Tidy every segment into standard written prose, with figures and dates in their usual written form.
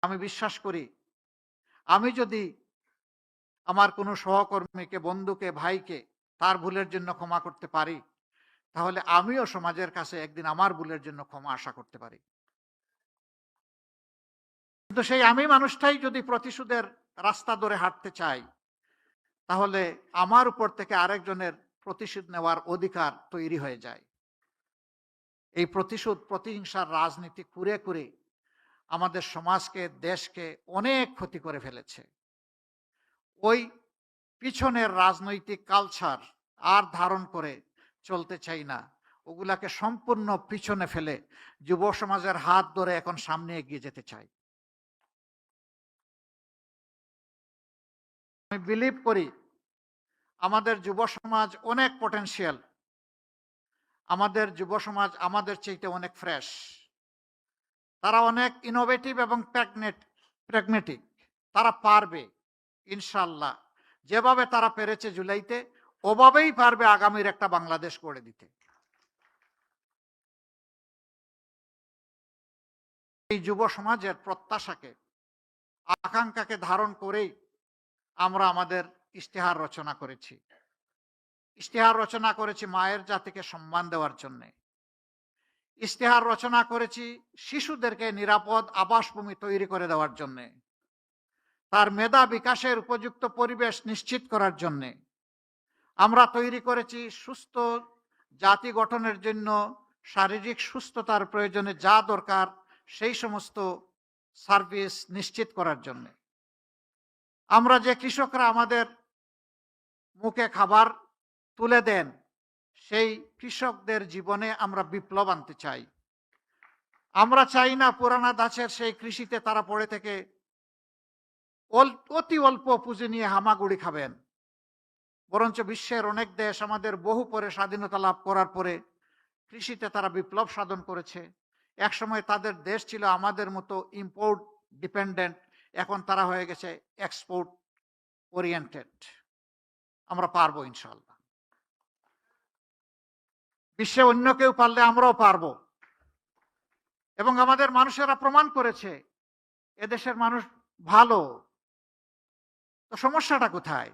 আমি বিশ্বাস করি, আমি যদি আমার কোনো সহকর্মীকে, বন্ধুকে, ভাইকে তার ভুলের জন্য ক্ষমা করতে পারি, তাহলে আমিও সমাজের কাছে একদিন আমার ভুলের জন্য ক্ষমা আশা করতে পারি। কিন্তু সেই আমি মানুষটাই যদি প্রতিশোধের রাস্তা ধরে হাঁটতে চাই, তাহলে আমার উপর থেকে আরেকজনের প্রতিশোধ নেওয়ার অধিকার তৈরি হয়ে যায়। এই প্রতিশোধ, প্রতিহিংসার রাজনীতি করে করে আমাদের সমাজকে, দেশকে অনেক ক্ষতি করে ফেলেছে। ওই পিছনের রাজনৈতিক কালচার আর ধারণ করে চলতে চাই না। ওগুলাকে সম্পূর্ণ পিছনে ফেলে যুব সমাজের হাত ধরে এখন সামনে এগিয়ে যেতে চাই। আমি বিলিভ করি আমাদের যুব সমাজ অনেক পটেনশিয়াল। আমাদের যুব সমাজ আমাদের চাইতে অনেক ফ্রেশ। তারা অনেক ইনোভেটিভ এবং প্র্যাগমেটিক। তারা পারবে ইনশাআল্লাহ। যেভাবে তারা পেরেছে জুলাইতে, ওভাবেই পারবে আগামীর একটা বাংলাদেশ গড়ে দিতে। এই যুব সমাজের প্রত্যাশাকে, আকাঙ্ক্ষাকে ধারণ করেই আমরা আমাদের ইশতেহার রচনা করেছি। ইশতেহার রচনা করেছি মায়ের জাতিকে সম্মান দেওয়ার জন্যে। ইশতেহার রচনা করেছি শিশুদেরকে নিরাপদ আবাসভূমি তৈরি করে দেওয়ার জন্যে, তার মেধা বিকাশের উপযুক্ত পরিবেশ নিশ্চিত করার জন্যে। আমরা তৈরি করেছি সুস্থ জাতি গঠনের জন্য শারীরিক সুস্থতার প্রয়োজনে যা দরকার সেই সমস্ত সার্ভিস নিশ্চিত করার জন্য। আমরা যে কৃষকরা আমাদের মুখে খাবার তুলে দেন, সেই কৃষকদের জীবনে আমরা বিপ্লব আনতে চাই। আমরা চাই না পুরানা দাসের সেই কৃষিতে তারা পড়ে থেকে অতি অল্প পুঁজি নিয়ে হামাগুড়ি খাবেন। বরঞ্চ বিশ্বের অনেক দেশ আমাদের বহু পরে স্বাধীনতা লাভ করার পরে কৃষিতে তারা বিপ্লব সাধন করেছে। একসময় তাদের দেশ ছিল আমাদের মতো ইম্পোর্ট ডিপেন্ডেন্ট, এখন তারা হয়ে গেছে এক্সপোর্ট ওরিয়েন্টেড। আমরা পারবো ইনশাআল্লাহ। বিশ্বে অন্য কেউ পারলে আমরাও পারবো। এবং আমাদের মানুষেরা প্রমাণ করেছে এদেশের মানুষ ভালো। তো সমস্যাটা কোথায়?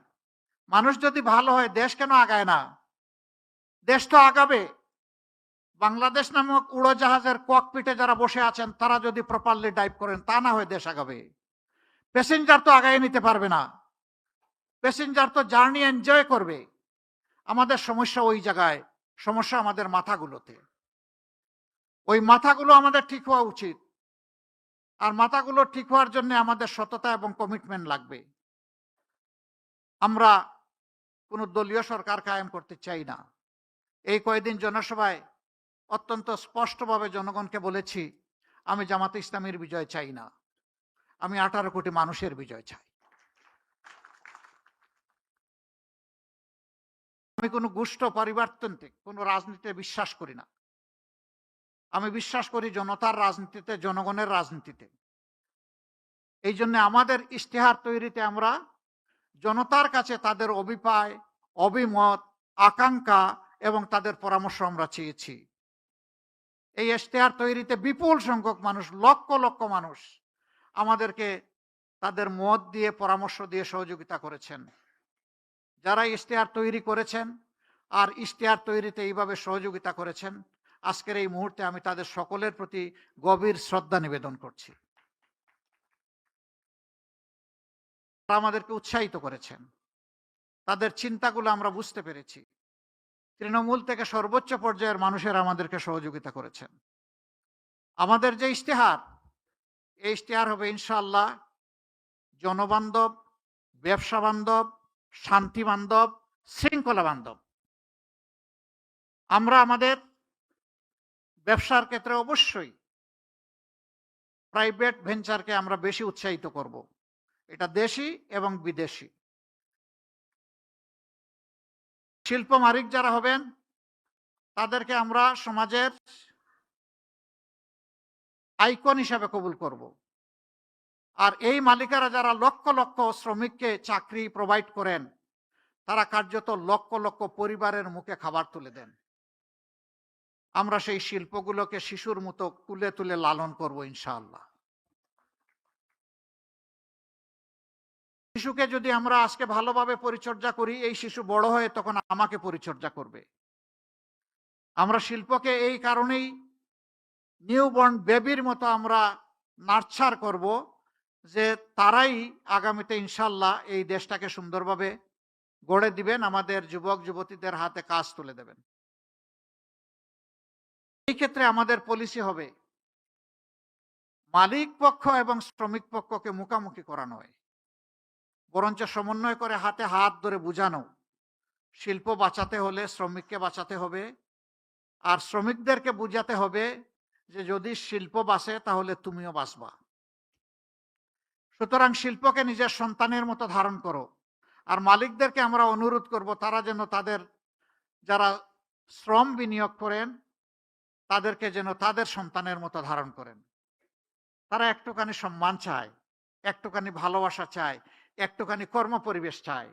মানুষ যদি ভালো হয় দেশ কেন আগায় না? দেশ তো আগাবে। বাংলাদেশ নামক উড়োজাহাজের ককপিটে যারা বসে আছেন তারা যদি প্রপারলি ডাইভ করেন, তা না হয় দেশ আগাবে। প্যাসেঞ্জার তো আগায় নিতে পারবে না। প্যাসেঞ্জার তো জার্নি এনজয় করবে। আমাদের সমস্যা ওই জায়গায়, সমস্যা আমাদের মাথাগুলোতে। ওই মাথাগুলো আমাদের ঠিক হওয়া উচিত। আর মাথাগুলো ঠিক হওয়ার জন্য আমাদের সততা এবং কমিটমেন্ট লাগবে। আমরা কোনো দলীয় সরকার কায়েম করতে চাই না। এই কয়েকদিন জনসভায় অত্যন্ত স্পষ্টভাবে জনগণকে বলেছি, আমি জামাতে ইসলামীর বিজয় চাই না, আমি 18 কোটি মানুষের বিজয় চাই। আমি কোনো গোষ্ঠ পরিবর্তনতে, কোনো রাজনীতিতে বিশ্বাস করি না। আমি বিশ্বাস করি জনতার রাজনীতিতে, জনগণের রাজনীতিতে। এই জন্য আমাদের ইশতেহার তৈরিতে আমরা জনতার কাছে তাদের অভিপ্রায়, অভিমত, আকাঙ্ক্ষা এবং তাদের পরামর্শ আমরা চেয়েছি। এই ইশতেহার তৈরিতে বিপুল সংখ্যক মানুষ, লক্ষ লক্ষ মানুষ আমাদেরকে তাদের মত দিয়ে, পরামর্শ দিয়ে সহযোগিতা করেছেন। যারা ইশতেহার তৈরি করেছেন আর ইশতেহার তৈরিতে এইভাবে সহযোগিতা করেছেন, আজকের এই মুহূর্তে আমি তাদের সকলের প্রতি গভীর শ্রদ্ধা নিবেদন করছি। তারা আমাদেরকে উৎসাহিত করেছেন, তাদের চিন্তাগুলো আমরা বুঝতে পেরেছি। তৃণমূল থেকে সর্বোচ্চ পর্যায়ের মানুষেরা আমাদেরকে সহযোগিতা করেছেন। আমাদের যে ইশতেহার, এই ইশতেহার হবে ইনশাআল্লাহ জনবান্ধব, ব্যবসা বান্ধব, শান্তি বান্ধব, শৃঙ্খলা বান্ধব। আমরা আমাদের ব্যবসার ক্ষেত্রে অবশ্যই প্রাইভেট ভেঞ্চারকে আমরা বেশি উৎসাহিত করব। এটা দেশি এবং বিদেশি। শিল্প মালিক যারা হবেন তাদেরকে আমরা সমাজের আইকন হিসাবে কবুল করব। আর এই মালিকেরা যারা লক্ষ লক্ষ শ্রমিককে চাকরি প্রোভাইড করেন, তারা কার্যত লক্ষ লক্ষ পরিবারের মুখে খাবার তুলে দেন। আমরা সেই শিল্পগুলোকে শিশুর মতো কুলে তুলে লালন করব ইনশাআল্লাহ। শিশুকে যদি আমরা আজকে ভালোভাবে পরিচর্যা করি, এই শিশু বড় হয়ে তখন আমাকে পরিচর্যা করবে। আমরা শিল্পকে এই কারণেই নিউবর্ন বেবির মতো আমরা নার্চার করব, যে তারাই আগামীতে ইনশাল্লাহ এই দেশটাকে সুন্দরভাবে গড়ে দিবেন, আমাদের যুবক যুবতীদের হাতে কাজ তুলে দেবেন। এই ক্ষেত্রে আমাদের পলিসি হবে মালিক পক্ষ এবং শ্রমিক পক্ষকে মুখামুখি করা নয়, বরঞ্চ সমন্বয় করে হাতে হাত ধরে বুঝানো। শিল্প বাঁচাতে হলে শ্রমিককে বাঁচাতে হবে, আর শ্রমিকদেরকে বুঝাতে হবে যে যদি শিল্প বাঁচে তাহলে তুমিও বাঁচবা। সুতরাং শিল্পকে নিজের সন্তানের মতো ধারণ করো। আর মালিকদেরকে আমরা অনুরোধ করব তারা যেন তাদের যারা শ্রম বিনিয়োগ করেন তাদেরকে যেন তাদের সন্তানের মতো ধারণ করেন। তারা একটুখানি সম্মান চায়, একটুখানি ভালোবাসা চায়, একটুখানি কর্মপরিবেশ চায়।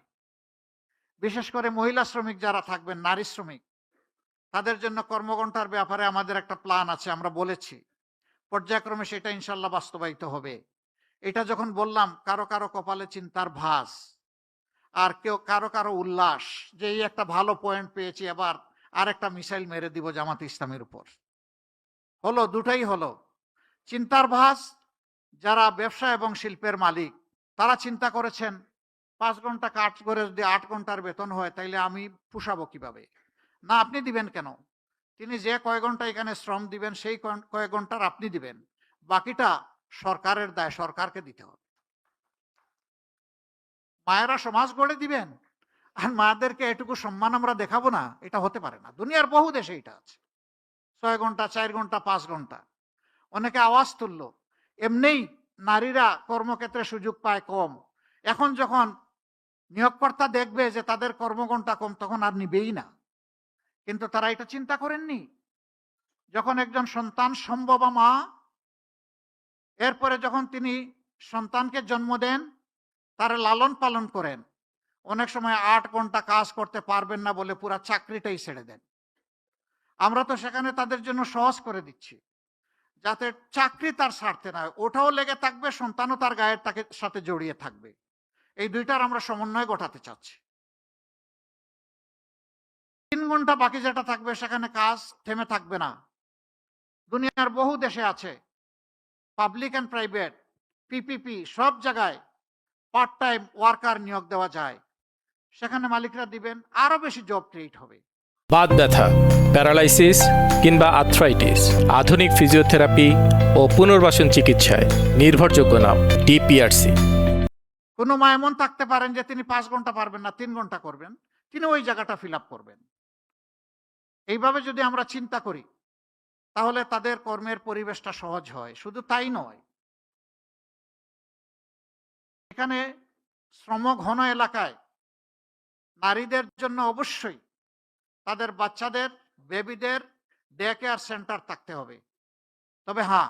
বিশেষ করে মহিলা শ্রমিক যারা থাকবেন, নারী শ্রমিক, তাদের জন্য কর্মঘণ্টার ব্যাপারে আমাদের একটা প্ল্যান আছে, আমরা বলেছি। পর্যায়ক্রমে সেটা ইনশাল্লাহ বাস্তবায়িত হবে। এটা যখন বললাম, কারো কারো কপালে চিন্তার ভাঁজ, আর কেউ কারো কারো উল্লাস যে এই একটা ভালো পয়েন্ট পেয়েছি, এবার আর একটা মিসাইল মেরে দিব জামাত ইসলামের উপর। হলো, দুটাই হলো। চিন্তার ভাঁজ, যারা ব্যবসা এবং শিল্পের মালিক তারা চিন্তা করেছেন 5 ঘন্টা কাজ করে যদি 8 ঘন্টার বেতন হয় তাইলে আমি পুষাবো কিভাবে? না, আপনি দিবেন কেন? তিনি যে কয় ঘন্টা এখানে শ্রম দিবেন সেই কয়েক ঘন্টার আপনি দিবেন, বাকিটা সরকারের দায়, সরকারকে দিতে হবে। মায়েরা সমাজ গড়ে দিবেন আর মায়েদেরকে এটুকু সম্মান আমরা দেখাবো না, এটা হতে পারে না। দুনিয়ার বহু দেশে এটা আছে। 6 ঘন্টা, 4 ঘন্টা, 5 ঘন্টা। অনেকে আওয়াজ তুললো, এমনিই নারীরা কর্মক্ষেত্রে সুযোগ পায় কম, এখন যখন নিয়োগকর্তা দেখবে যে তাদের কর্মঘণ্টা কম তখন আর নিবেই না। কিন্তু তারা এটা চিন্তা করেননি, যখন একজন সন্তান সম্ভবা মা, এরপরে যখন তিনি সন্তানকে জন্ম দেন, তার লালন পালন করেন, অনেক সময় 8 ঘন্টা কাজ করতে পারবেন না বলে পুরো চাকরিটাই ছেড়ে দেন। আমরা তো সেখানে তাদের জন্য সহজ করে দিচ্ছি, যাতে চাকরি তার স্বার্থে না হয়, ওটাও লেগে থাকবে, সন্তানও তার গায়ের তাকে সাথে জড়িয়ে থাকবে। এই দুইটার আমরা সমন্বয় ঘটাতে চাচ্ছি। 3 ঘন্টা বাকি যেটা থাকবে সেখানে কাজ থেমে থাকবে না। দুনিয়ার বহু দেশে আছে, পাবলিক অ্যান্ড প্রাইভেট, পিপিপি, সব জায়গায় পার্ট টাইম ওয়ার্কার নিয়োগ দেওয়া যায়। সেখানে মালিকরা দিবেন, আরো বেশি জব ক্রিয়েট হবে। বাত ব্যথা, প্যারালাইসিস কিংবা আর্থ্রাইটিস, আধুনিক ফিজিওথেরাপি ও পুনর্বাসন চিকিৎসায় নির্ভরযোগ্য নাম ডিপিআরসি। কোনো মা এমন থাকতে পারেন যে তিনি 5 ঘন্টা পারবেন না, 3 ঘন্টা করবেন, তিনি ওই জায়গাটা ফিল আপ করবেন। এইভাবে যদি আমরা চিন্তা করি তাহলে তাদের কর্মের পরিবেশটা সহজ হয়। শুধু তাই নয়, এখানে শ্রম ঘন এলাকায় নারীদের জন্য অবশ্যই তাদের বাচ্চাদের, বেবিদের ডে কেয়ার সেন্টার থাকতে হবে। তবে হ্যাঁ,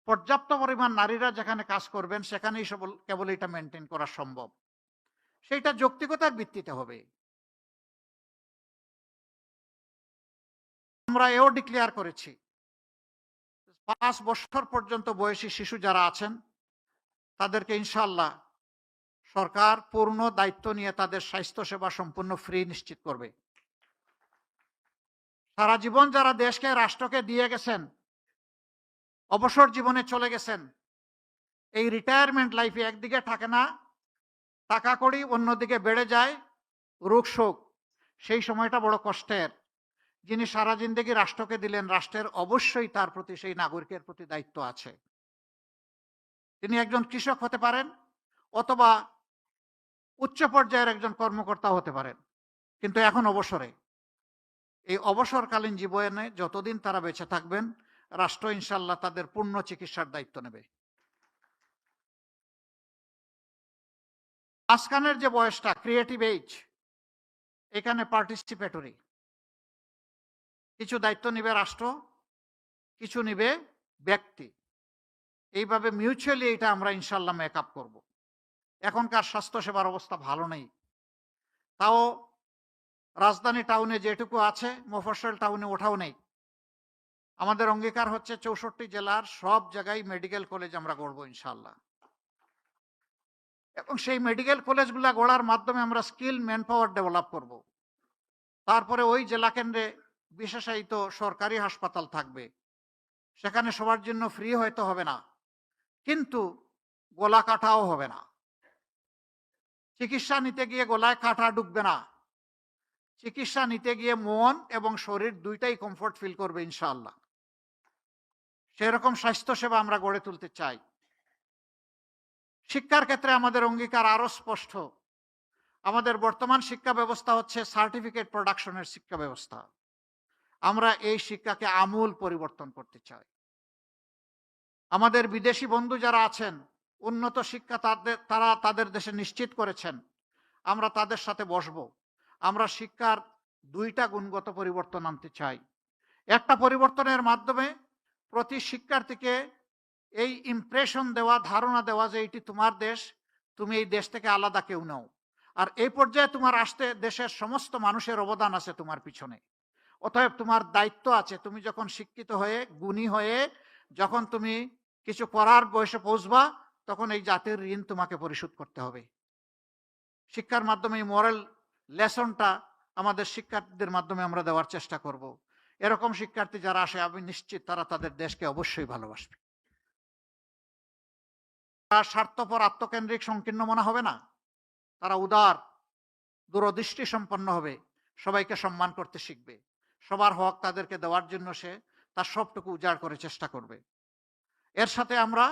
পর্যাপ্ত পরিমাণ নারীরা যেখানে কাজ করবেন সেখানেই কেবল এটা মেনটেন করা সম্ভব। সেইটা যৌক্তিকতার ভিত্তিতে হবে। আমরা এও ডিক্লেয়ার করেছি 5 বছর পর্যন্ত বয়সী শিশু যারা আছেন তাদেরকে ইনশাআল্লাহ সরকার পূর্ণ দায়িত্ব নিয়ে তাদের স্বাস্থ্য সেবা সম্পূর্ণ ফ্রি নিশ্চিত করবে। সারা জীবন যারা দেশকে, রাষ্ট্রকে দিয়ে গেছেন, অবসর জীবনে চলে গেছেন, এই রিটায়ারমেন্ট লাইফে একদিকে থাকে না টাকা কড়ি, অন্যদিকে বেড়ে যায় রোগ শোক, সেই সময়টা বড় কষ্টের। যিনি সারা জিন্দেগি রাষ্ট্রকে দিলেন, রাষ্ট্রের অবশ্যই তার প্রতি, সেই নাগরিকের প্রতি দায়িত্ব আছে। তিনি একজন কৃষক হতে পারেন অথবা উচ্চ পর্যায়ের একজন কর্মকর্তা হতে পারেন, কিন্তু এখন অবসরে। এই অবসরকালীন জীবনে যতদিন তারা বেঁচে থাকবেন, রাষ্ট্র ইনশাল্লাহ তাদের পূর্ণ চিকিৎসার দায়িত্ব নেবে। মাঝখানের যে বয়সটা ক্রিয়েটিভ এজ, এখানে পার্টিসিপেটরি, কিছু দায়িত্ব নিবে রাষ্ট্র, কিছু নিবে ব্যক্তি। এইভাবে মিউচুয়ালি এটা আমরা ইনশাল্লাহ মেকআপ করব। এখনকার স্বাস্থ্য সেবার অবস্থা ভালো নেই, তাও রাজধানী টাউনে যেটুকু আছে মফস্বল টাউনে ওঠাও নেই। আমাদের অঙ্গীকার হচ্ছে 64 জেলার সব জায়গায় মেডিকেল কলেজ আমরা গড়ব ইনশাল্লাহ। এবং সেই মেডিকেল কলেজগুলা গড়ার মাধ্যমে আমরা স্কিল ম্যান পাওয়ার ডেভেলপ করব। তারপরে ওই জেলা কেন্দ্রে বিশেষায়িত সরকারি হাসপাতাল থাকবে, সেখানে সবার জন্য ফ্রি হয়তো হবে না, কিন্তু গলা কাটাও হবে না। চিকিৎসা নিতে গিয়ে গলায় কাটা ঢুকবে না, চিকিৎসা নিতে গিয়ে মন এবং শরীর দুইটাই কমফোর্ট ফিল করবে ইনশাআল্লাহ। সেরকম স্বাস্থ্যসেবা আমরা গড়ে তুলতে চাই। শিক্ষার ক্ষেত্রে আমাদের অঙ্গীকার আরো স্পষ্ট। আমাদের বর্তমান শিক্ষা ব্যবস্থা হচ্ছে সার্টিফিকেট প্রোডাকশনের শিক্ষা ব্যবস্থা। আমরা এই শিক্ষাকে আমূল পরিবর্তন করতে চাই। আমাদের বিদেশি বন্ধু যারা আছেন, উন্নত শিক্ষা তারা তাদের দেশে নিশ্চিত করেছেন। আমরা তাদের সাথে বসবো। আমরা শিক্ষার দুইটা গুণগত পরিবর্তন আনতে চাই। একটা পরিবর্তনের মাধ্যমে প্রতি শিক্ষার্থীকে এই ইমপ্রেশন দেওয়া, ধারণা দেওয়া যে এটি তোমার দেশ, তুমি এই দেশ থেকে আলাদা কেউ নও। আর এই পর্যায়ে তোমার আসতে দেশের সমস্ত মানুষের অবদান আছে তোমার পিছনে। অতএব তোমার দায়িত্ব আছে, তুমি যখন শিক্ষিত হয়ে গুণী হয়ে যখন তুমি কিছু করার বয়সে পৌঁছবা, তখন এই জাতির ঋণ তোমাকে পরিশোধ করতে হবে। শিক্ষার মাধ্যমে এই মোরাল লেসনটা আমাদের শিক্ষার্থীদের মাধ্যমে আমরা দেওয়ার চেষ্টা করব। এরকম শিক্ষার্থী যারা আসে, আমি নিশ্চিত তারা তাদের দেশকে অবশ্যই ভালোবাসবে। তারা স্বার্থপর, আত্মকেন্দ্রিক, সংকীর্ণ মনে হবে না। তারা উদার, দূরদৃষ্টি সম্পন্ন হবে, সবাইকে সম্মান করতে শিখবে, সবার হক তাদেরকে দেওয়ার জন্য সে তার সবটুকু উজাড় করে চেষ্টা করবে। এর সাথে আমরা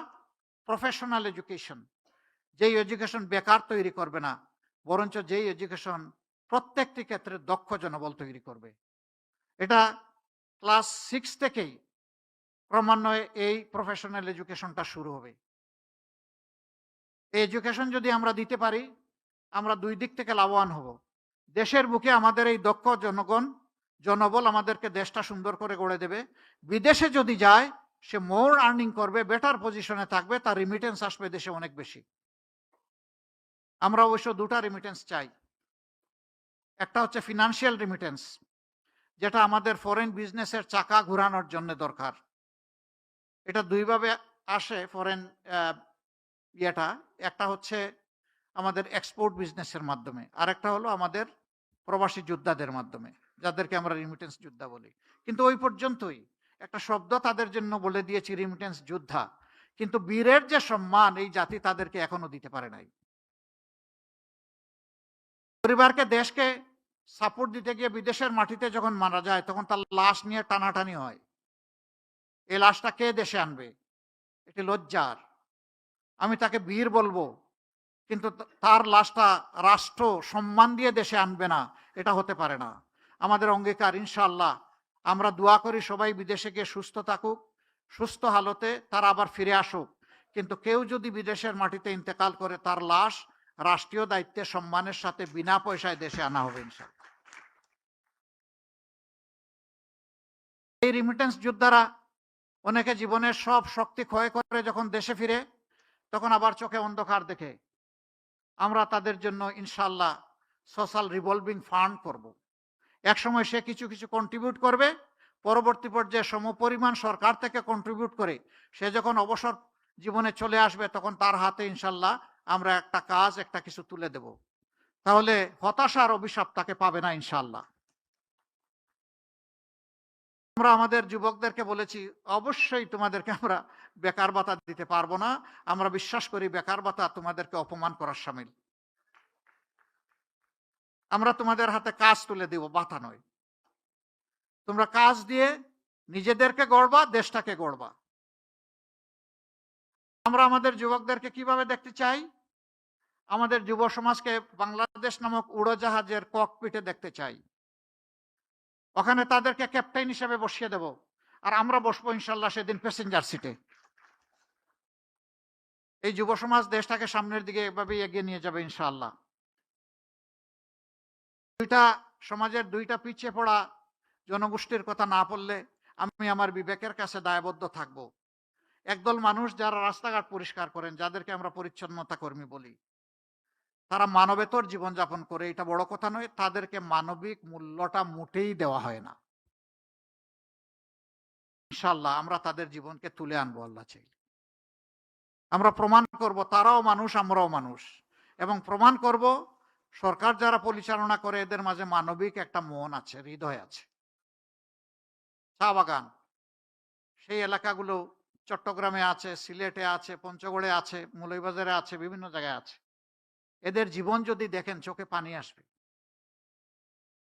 প্রফেশনাল এডুকেশন, যেই এডুকেশন বেকার তৈরি করবে না, বরঞ্চ যেই এডুকেশন প্রত্যেকটি ক্ষেত্রে দক্ষ জনবল তৈরি করবে। এটা ক্লাস 6 থেকেই ক্রমান্বয়ে এই প্রফেশনাল এডুকেশনটা শুরু হবে। এই এডুকেশন যদি আমরা দিতে পারি, আমরা দুই দিক থেকে লাভবান হব। দেশের বুকে আমাদের এই দক্ষ জনবল আমাদেরকে দেশটা সুন্দর করে গড়ে দেবে। বিদেশে যদি যায়, সে মোর আর্নিং করবে, বেটার পজিশনে থাকবে, তার রিমিটেন্স আসবে দেশে অনেক বেশি। আমরা অবশ্য দুটা রিমিটেন্স চাই। একটা হচ্ছে ফিনান্সিয়াল রিমিটেন্স, যেটা আমাদের ফরেন বিজনেসের চাকা ঘোরানোর জন্য দরকার। এটা দুইভাবে আসে ফরেন ইয়েটা। একটা হচ্ছে আমাদের এক্সপোর্ট বিজনেসের মাধ্যমে, আর একটা হলো আমাদের প্রবাসী যোদ্ধাদের মাধ্যমে, যাদেরকে আমরা রিমিটেন্স যোদ্ধা বলি। কিন্তু ওই পর্যন্তই। একটা শব্দ তাদের জন্য বলে দিয়েছি, রিমিটেন্স যোদ্ধা, কিন্তু বীরের যে সম্মান এই জাতি তাদেরকে এখনো দিতে পারে নাই। পরিবারকে, দেশকে সাপোর্ট দিতে গিয়ে বিদেশের মাটিতে যখন মারা যায়, তখন তার লাশ নিয়ে টানাটানি হয়। এই লাশটা কে দেশে আনবে? এটি লজ্জার। আমি তাকে বীর বলবো, কিন্তু তার লাশটা রাষ্ট্র সম্মান দিয়ে দেশে আনবে না, এটা হতে পারে না। আমাদের অঙ্গীকার, ইনশাআল্লাহ আমরা দোয়া করি সবাই বিদেশে গিয়ে সুস্থ থাকুক, সুস্থ হালতে তারা আবার ফিরে আসুক। কিন্তু কেউ যদি বিদেশের মাটিতে ইন্তেকাল করে, তার লাশ রাষ্ট্রীয় দায়িত্বে সম্মানের সাথে বিনা পয়সায় দেশে আনা হবে ইনশাআল্লাহ। এই রিমিটেন্স যোদ্ধারা অনেকে জীবনের সব শক্তি ক্ষয় করে যখন দেশে ফিরে, তখন আবার চোখে অন্ধকার দেখে। আমরা তাদের জন্য ইনশাআল্লাহ সোশ্যাল রিভলভিং ফান্ড করব। একসময় সে কিছু কিছু কন্ট্রিবিউট করবে, পরবর্তী পর্যায়ে সমপরিমাণ সরকার থেকে কন্ট্রিবিউট করে সে যখন অবসর জীবনে চলে আসবে, তখন তার হাতে ইনশাআল্লাহ আমরা একটা কাজ, একটা কিছু তুলে দেব। তাহলে হতাশার অভিশাপ তাকে পাবে না ইনশাআল্লাহ। আমরা আমাদের যুবকদেরকে বলেছি, অবশ্যই তোমাদেরকে আমরা বেকার ভাতা দিতে পারবো না। আমরা বিশ্বাস করি বেকার ভাতা তোমাদেরকে অপমান করার শামিল। আমরা তোমাদের হাতে কাজ তুলে দেব, ভাতা নয়। তোমরা কাজ দিয়ে নিজেদেরকে গড়বা, দেশটাকে গড়বা। আমরা আমাদের যুবকদেরকে কিভাবে দেখতে চাই? আমাদের যুব সমাজকে বাংলাদেশ নামক উড়োজাহাজের ককপিটে দেখতে চাই। ওখানে তাদেরকে ক্যাপ্টেন হিসেবে বসিয়ে দেব, আর আমরা বসবো ইনশাল্লাহ সেদিন প্যাসেঞ্জার সিটে। এই যুব সমাজ দেশটাকে সামনের দিকে এভাবে এগিয়ে নিয়ে যাবে ইনশাআল্লাহ। সমাজের দুইটা পিছিয়ে পড়া জনগোষ্ঠীর কথা না পড়লে আমি আমার বিবেকের কাছে দায়বদ্ধ থাকব। একদল মানুষ যারা রাস্তাঘাট পরিষ্কার করেন, যাদেরকে আমরা পরিচ্ছন্নতা কর্মী বলি, তারা মানবেতর জীবনযাপন করে, এটা বড় কথা নয়। তাদেরকে মানবিক মূল্যটা মোটেই দেওয়া হয় না। ইনশাআল্লাহ আমরা তাদের জীবনকে তুলে আনবো আল্লাহ চাইলে। আমরা প্রমাণ করব তারাও মানুষ, আমরাও মানুষ। এবং প্রমাণ করব সরকার যারা পরিচালনা করে এদের মাঝে মানবিক একটা মন আছে, হৃদয় আছে। চা বাগান সেই এলাকাগুলো চট্টগ্রামে আছে, সিলেটে আছে, পঞ্চগড়ে আছে, মৌলভীবাজারে আছে, বিভিন্ন জায়গায় আছে। এদের জীবন যদি দেখেন চোখে পানি আসবে।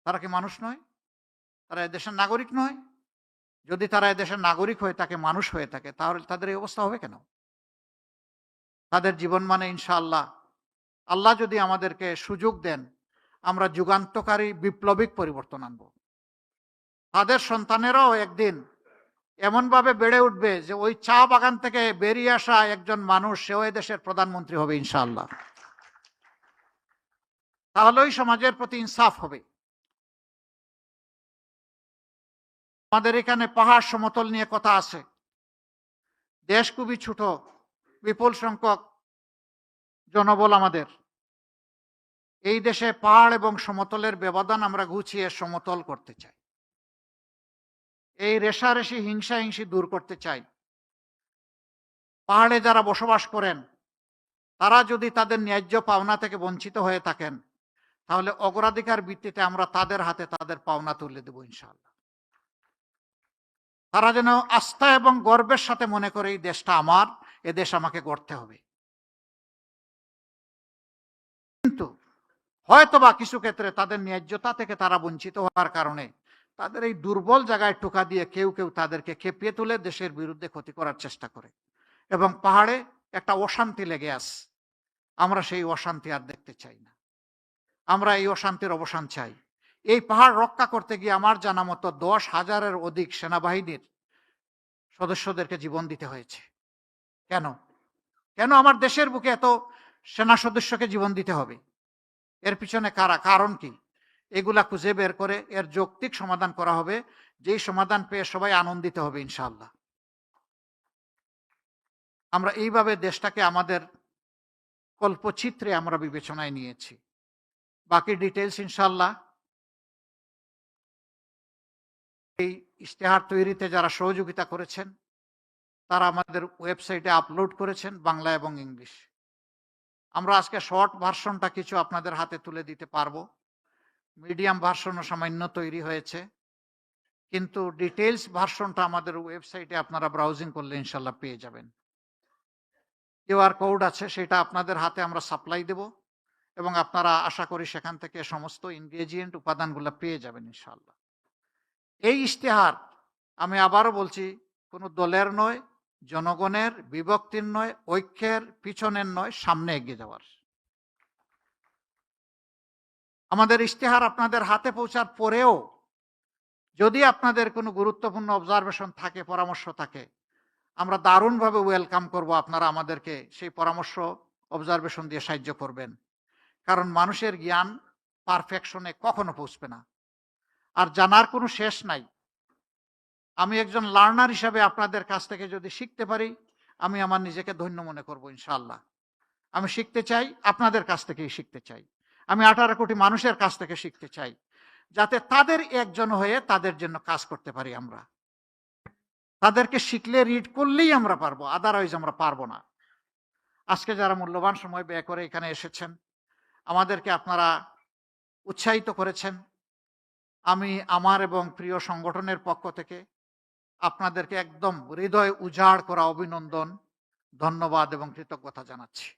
তারা কি মানুষ নয়? তারা এদেশের নাগরিক নয়? যদি তারা এদেশের নাগরিক হয়ে থাকে, মানুষ হয়ে থাকে, তাহলে তাদের এই অবস্থা হবে কেন? তাদের জীবন মানে ইনশাআল্লাহ আল্লাহ যদি আমাদেরকে সুযোগ দেন, আমরা যুগান্তকারী বিপ্লবিক পরিবর্তন আনব। তাদের সন্তানেরাও একদিন এমনভাবে বেড়ে উঠবে যে ওই চা বাগান থেকে বেরিয়ে আসা একজন মানুষ সেও দেশের প্রধানমন্ত্রী হবে ইনশাআল্লাহ। তাহলেই সমাজের প্রতি ইনসাফ হবে। আমাদের এখানে পাহাড় সমতল নিয়ে কথা আছে। দেশ খুবই ছোট, বিপুল সংখ্যক জনবল আমাদের। এই দেশে পাহাড় এবং সমতলের ব্যবধান আমরা ঘুচিয়ে সমতল করতে চাই। এই রেষারেষি হিংসা দূর করতে চাই। পাহাড়ে যারা বসবাস করেন তারা যদি তাদের ন্যায্য পাওনা থেকে বঞ্চিত হয়ে থাকেন, তাহলে অগ্রাধিকার ভিত্তিতে আমরা তাদের হাতে তাদের পাওনা তুলে দেব ইনশাআল্লাহ। তারা যেন আস্থা এবং গর্বের সাথে মনে করে এই দেশটা আমার, এ দেশ আমাকে গড়তে হবে। কিন্তু হয়তোবা কিছু ক্ষেত্রে তাদের ন্যায্যতা থেকে তারা বঞ্চিত হওয়ার কারণে তাদের এই দুর্বল জায়গায় টোকা দিয়ে কেউ কেউ তাদেরকে খেপিয়ে তুলে দেশের বিরুদ্ধে ক্ষতি করার চেষ্টা করে, এবং পাহাড়ে একটা অশান্তি লেগে আছে। আমরা সেই অশান্তি আর দেখতে চাই না। আমরা এই অশান্তির অবসান চাই। এই পাহাড় রক্ষা করতে গিয়ে আমার জানা মতো 10,000-এর অধিক সেনাবাহিনীর সদস্যদেরকে জীবন দিতে হয়েছে। কেন? কেন আমার দেশের বুকে এত সেনা সদস্যকে জীবন দিতে হবে? এর পিছনে কারা, কারণ কি? এগুলা খুঁজে বের করে এর যৌক্তিক সমাধান করা হবে, যেই সমাধান পেয়ে সবাই আনন্দিত হবে ইনশাআল্লাহ। আমরা এইভাবে দেশটাকে আমাদের কল্পচিত্রে আমরা বিবেচনায় নিয়েছি। বাকি ডিটেইলস ইনশাআল্লাহ এই ইশতেহার তৈরিতে যারা সহযোগিতা করেছেন তারা আমাদের ওয়েবসাইটে আপলোড করেছেন, বাংলা এবং ইংলিশ। আমরা আজকে শর্ট ভার্সনটা কিছু আপনাদের হাতে তুলে দিতে পারবো। মিডিয়াম ভার্সনও সামান্য তৈরি হয়েছে, কিন্তু ডিটেইলস ভার্সনটা আমাদের ওয়েবসাইটে আপনারা ব্রাউজিং করলে ইনশাল্লাহ পেয়ে যাবেন। কিউআর কোড আছে, সেটা আপনাদের হাতে আমরা সাপ্লাই দেব, এবং আপনারা আশা করি সেখান থেকে সমস্ত ইনগ্রেডিয়েন্ট উপাদানগুলো পেয়ে যাবেন ইনশাল্লাহ। এই ইশতেহার আমি আবারও বলছি, কোনো দলের নয়, জনগণের, বিভক্তির নয়, ঐক্যের, পিছনের নয়, সামনে এগিয়ে যাওয়ার। আমাদের ইশতেহার আপনাদের হাতে পৌঁছার পরেও যদি আপনাদের কোনো গুরুত্বপূর্ণ অবজারভেশন থাকে, পরামর্শ থাকে, আমরা দারুণভাবে ওয়েলকাম করব। আপনারা আমাদেরকে সেই পরামর্শ, অবজারভেশন দিয়ে সাহায্য করবেন। কারণ মানুষের জ্ঞান পারফেকশনে কখনো পৌঁছবে না, আর জানার কোনো শেষ নাই। আমি একজন লার্নার হিসাবে আপনাদের কাছ থেকে যদি শিখতে পারি, আমি আমার নিজেকে ধন্য মনে করব ইনশাআল্লাহ। আমি শিখতে চাই, আপনাদের কাছ থেকেই শিখতে চাই। আমি 18 কোটি মানুষের কাছ থেকে শিখতে চাই, যাতে তাদের একজন হয়ে তাদের জন্য কাজ করতে পারি। আমরা তাদেরকে শিখলে, রিড করলেই আমরা পারবো, আদারওয়াইজ আমরা পারবো না। আজকে যারা মূল্যবান সময় ব্যয় করে এখানে এসেছেন, আমাদেরকে আপনারা উৎসাহিত করেছেন, আমি আমার এবং প্রিয় সংগঠনের পক্ষ থেকে আপনাদেরকে একদম হৃদয় উজাড় করা অভিনন্দন, ধন্যবাদ এবং কৃতজ্ঞতা জানাচ্ছি।